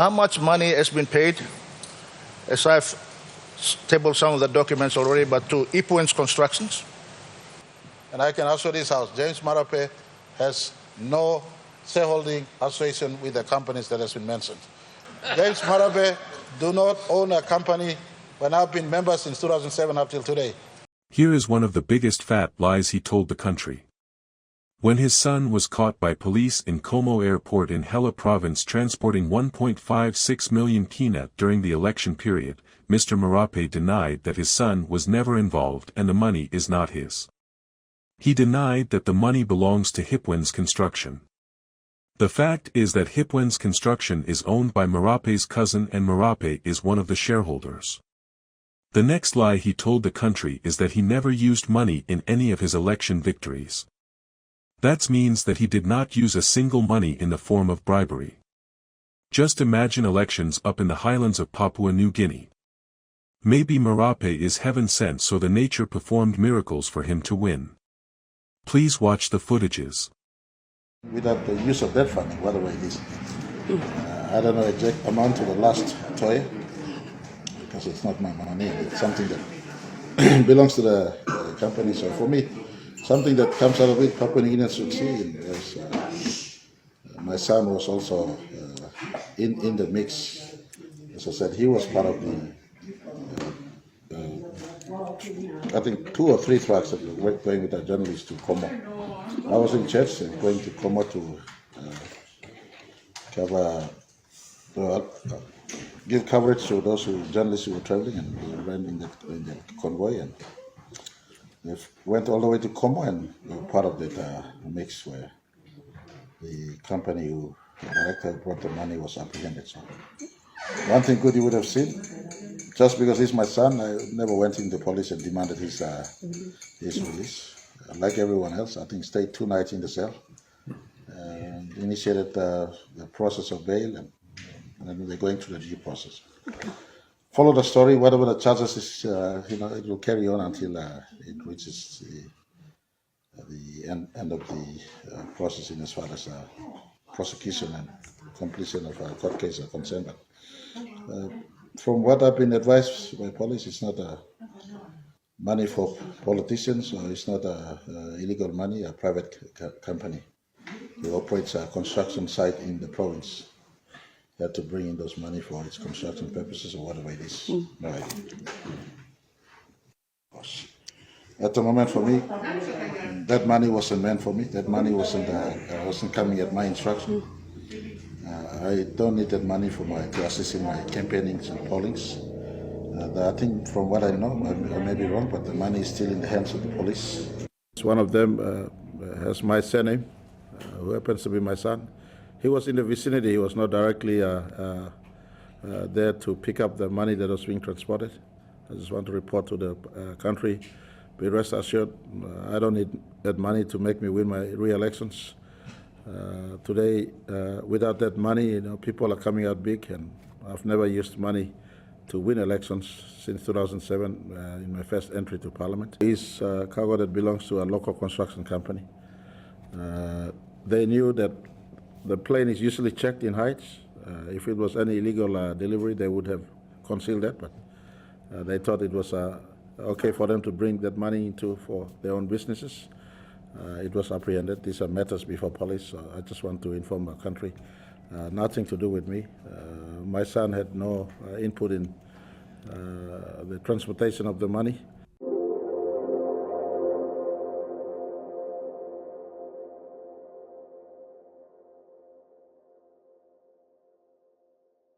how much money has been paid, as I've tabled some of the documents already, but to Ipuen's Constructions? And I can assure this House, James Marape has no shareholding association with the companies that has been mentioned. James Marape do not own a company when I've been member since 2007 up till today. Here is one of the biggest fat lies he told the country. When his son was caught by police in Como Airport in Hela Province transporting 1.56 million peanut during the election period, Mr. Marape denied that his son was never involved and the money is not his. He denied that the money belongs to Ipuen's Construction. The fact is that Ipuen's Construction is owned by Marape's cousin and Marape is one of the shareholders. The next lie he told the country is that he never used money in any of his election victories. That means that he did not use a single money in the form of bribery. Just imagine elections up in the highlands of Papua New Guinea. Maybe Marape is heaven sent so the nature performed miracles for him to win. Please watch the footages. Without the use of that funding, whatever it is. I don't know exact amount to the last toy, because it's not my money, it's something that belongs to the company. So for me, something that comes out of it, Papua New Guinea should see. My son was also in the mix. As I said, he was part of the I think 2 or 3 trucks that were going with our journalists to Como. I was in church and going to Como to give coverage to those journalists who were traveling, and we were in that convoy, and they went all the way to Como, and we were part of that mix where the company who director brought the money was apprehended. So one thing good you would have seen, just because he's my son, I never went in the police and demanded his release. Like everyone else, I think stayed 2 nights in the cell and initiated the process of bail, and then they're going through the due process. Follow the story, whatever the charges is, it will carry on until it reaches the end of the processing as far as prosecution and completion of a court case are concerned. But from what I've been advised by police, it's not money for politicians, or it's not illegal money, a private company. It operates a construction site in the province. They had to bring in those money for its construction purposes or whatever it is. No idea. At the moment, for me, that money wasn't meant for me. That money wasn't coming at my instruction. I don't need that money to assist in my campaignings and pollings. I think from what I know, I may be wrong, but the money is still in the hands of the police. One of them has my surname, who happens to be my son. He was in the vicinity. He was not directly there to pick up the money that was being transported. I just want to report to the country, be rest assured, I don't need that money to make me win my re-elections. Today, without that money, people are coming out big, and I've never used money to win elections since 2007 in my first entry to Parliament. It's cargo that belongs to a local construction company. They knew that the plane is usually checked in heights. If it was any illegal delivery, they would have concealed that, but they thought it was okay for them to bring that money for their own businesses. It was apprehended. These are matters before police. So I just want to inform our country. Nothing to do with me. My son had no input in the transportation of the money.